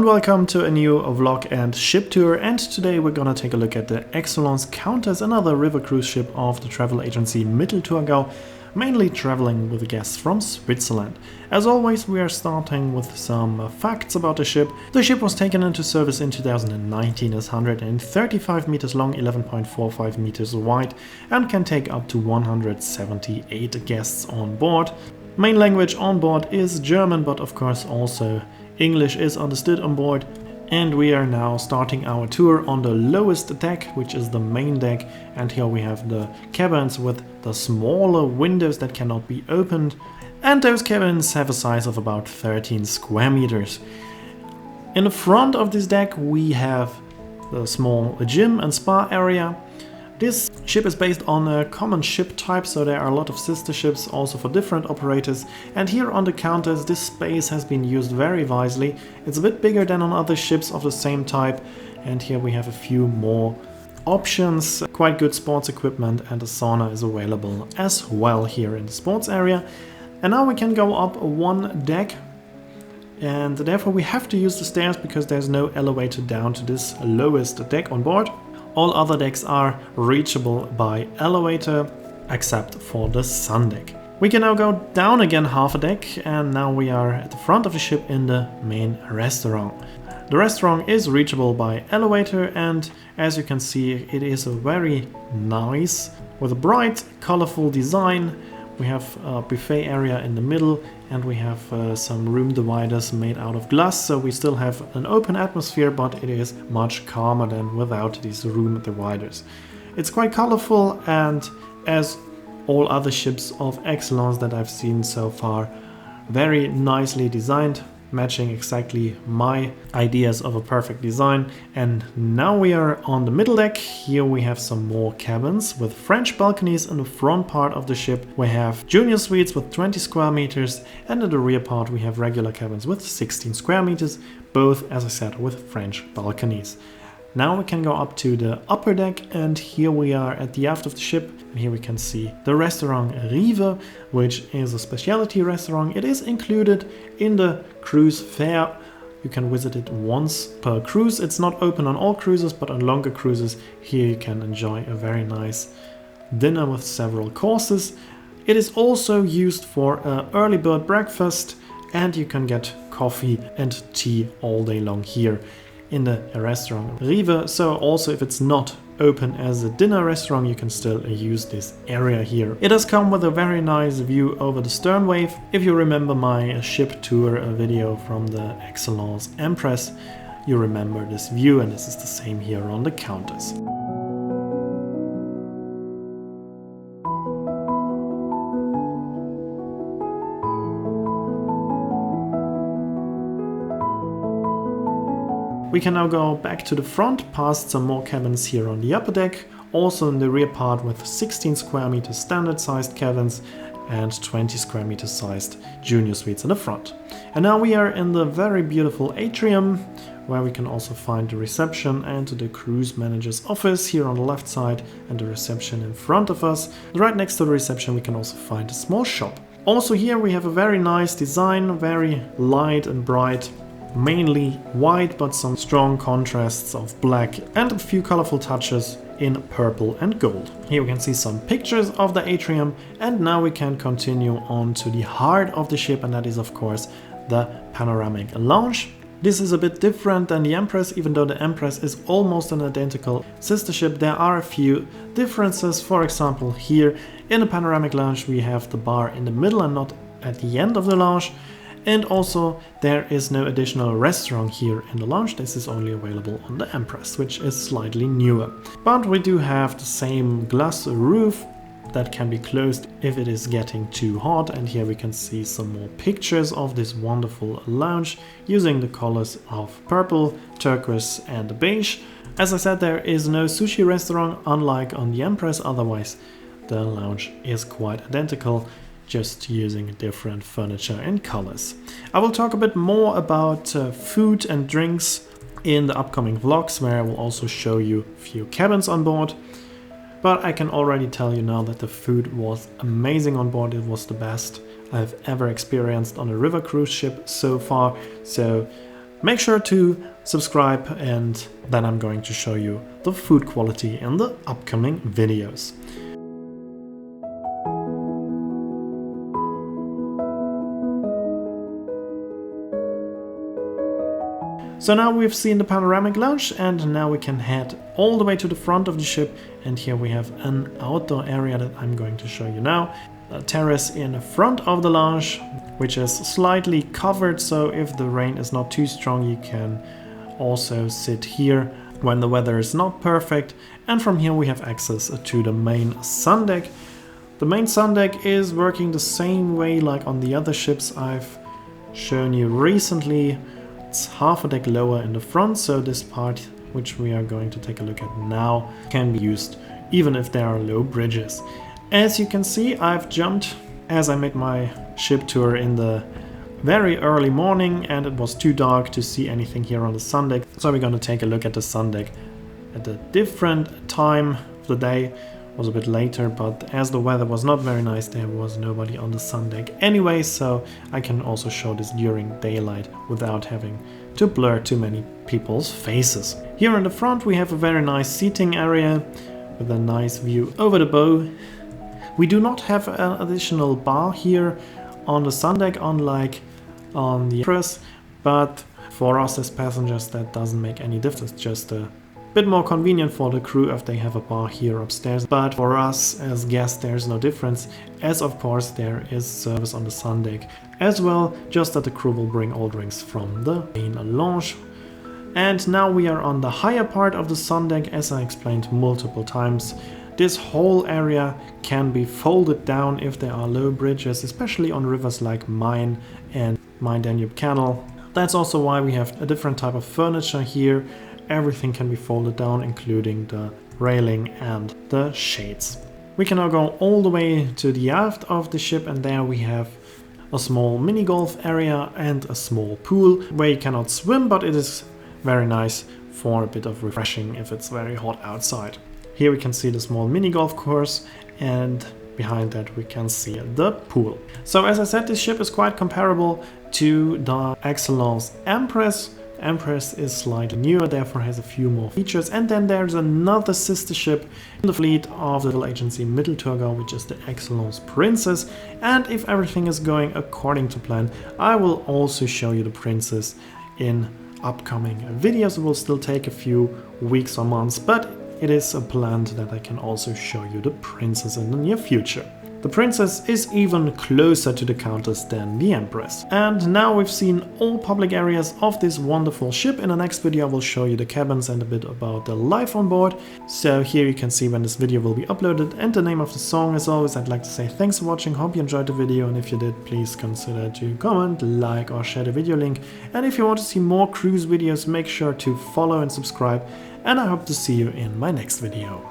and welcome to a new vlog and ship tour, and today we're gonna take a look at the Excellence Countess, another river cruise ship of the travel agency Mittelthurgau, mainly traveling with guests from Switzerland. As always, we are starting with some facts about the ship. The ship was taken into service in 2019, is 135 meters long, 11.45 meters wide, and can take up to 178 guests on board. Main language on board is German, but of course also English is understood on board. And we are now starting our tour on the lowest deck, which is the main deck. And here we have the cabins with the smaller windows that cannot be opened. And those cabins have a size of about 13 square meters. In the front of this deck we have the small gym and spa area. This ship is based on a common ship type, so there are a lot of sister ships also for different operators. And here on the Countess, this space has been used very wisely. It's a bit bigger than on other ships of the same type. And here we have a few more options. Quite good sports equipment, and a sauna is available as well here in the sports area. And now we can go up one deck. And therefore we have to use the stairs because there's no elevator down to this lowest deck on board. All other decks are reachable by elevator, except for the sun deck. We can now go down again half a deck, and now we are at the front of the ship in the main restaurant. The restaurant is reachable by elevator, and as you can see, it is a very nice, with a bright, colorful design. We have a buffet area in the middle, and we have some room dividers made out of glass, so we still have an open atmosphere, but it is much calmer than without these room dividers. It's quite colorful, and as all other ships of Excellence that I've seen so far, very nicely designed, matching exactly my ideas of a perfect design. And now we are on the middle deck. Here we have some more cabins with French balconies. In the front part of the ship we have junior suites with 20 square meters, and in the rear part we have regular cabins with 16 square meters, both, as I said, with French balconies. Now we can go up to the upper deck, and here we are at the aft of the ship. And here we can see the restaurant Rive, which is a specialty restaurant. It is included in the cruise fare. You can visit it once per cruise. It's not open on all cruises, but on longer cruises here you can enjoy a very nice dinner with several courses. It is also used for an early bird breakfast, and you can get coffee and tea all day long here in the restaurant Rive. So also if it's not open as a dinner restaurant, you can still use this area here. It does come with a very nice view over the sternwave. If you remember my ship tour video from the Excellence Empress, you remember this view, and this is the same here on the Countess. We can now go back to the front, past some more cabins here on the upper deck, also in the rear part with 16 square meter standard sized cabins and 20 square meter sized junior suites in the front. And now we are in the very beautiful Atrium, where we can also find the reception and the cruise manager's office here on the left side, and the reception in front of us. Right next to the reception we can also find a small shop. Also here we have a very nice design, very light and bright. Mainly white, but some strong contrasts of black and a few colorful touches in purple and gold. Here we can see some pictures of the atrium, and now we can continue on to the heart of the ship, and that is of course the Panoramic lounge. This is a bit different than the Empress. Even though the Empress is almost an identical sister ship, there are a few differences. For example, here in the Panoramic lounge we have the bar in the middle and not at the end of the lounge. And also there is no additional restaurant here in the lounge. This is only available on the Empress, which is slightly newer. But we do have the same glass roof that can be closed if it is getting too hot. And here we can see some more pictures of this wonderful lounge using the colors of purple, turquoise and beige. As I said, there is no sushi restaurant, unlike on the Empress. Otherwise the lounge is quite identical, just using different furniture and colors. I will talk a bit more about food and drinks in the upcoming vlogs, where I will also show you a few cabins on board. But I can already tell you now that the food was amazing on board. It was the best I've ever experienced on a river cruise ship so far. So Make sure to subscribe, and then I'm going to show you the food quality in the upcoming videos. So now we've seen the panoramic lounge, and now we can head all the way to the front of the ship, and here we have an outdoor area that I'm going to show you now. A terrace in front of the lounge, which is slightly covered, so if the rain is not too strong you can also sit here when the weather is not perfect. And from here we have access to the main sun deck. The main sun deck is working the same way like on the other ships I've shown you recently. It's half a deck lower in the front, so this part, which we are going to take a look at now, can be used even if there are low bridges. As you can see, I've jumped as I made my ship tour in the very early morning, and it was too dark to see anything here on the sun deck. So we're going to take a look at the sun deck at a different time of the day. It was a bit later, but as the weather was not very nice, there was nobody on the sun deck anyway, so I can also show this during daylight without having to blur too many people's faces. Here in the front we have a very nice seating area with a nice view over the bow. We do not have an additional bar here on the sun deck, unlike on the Empress, but for us as passengers that doesn't make any difference. It's just a bit more convenient for the crew if they have a bar here upstairs, but for us as guests there's no difference, as of course there is service on the sun deck as well, just that the crew will bring all drinks from the main lounge. And now we are on the higher part of the sun deck. As I explained multiple times, this whole area can be folded down if there are low bridges, especially on rivers like Main and Main-Danube Canal. That's also why we have a different type of furniture here. Everything can be folded down, including the railing and the shades. We can now go all the way to the aft of the ship, and there we have a small mini golf area and a small pool where you cannot swim, but it is very nice for a bit of refreshing if it's very hot outside. Here we can see the small mini golf course, and behind that we can see the pool. So as I said, this ship is quite comparable to the Excellence Empress. Empress is slightly newer, therefore has a few more features. And then there's another sister ship in the fleet of the travel agency Mittelthurgau, which is the Excellence Princess. And if everything is going according to plan, I will also show you the Princess in upcoming videos. It will still take a few weeks or months, but it is planned that I can also show you the Princess in the near future. The Princess is even closer to the Countess than the Empress. And now we've seen all public areas of this wonderful ship. In the next video I will show you the cabins and a bit about the life on board. So here you can see when this video will be uploaded and the name of the song. As always, I'd like to say thanks for watching, hope you enjoyed the video, and if you did, please consider to comment, like or share the video link. And if you want to see more cruise videos, make sure to follow and subscribe, and I hope to see you in my next video.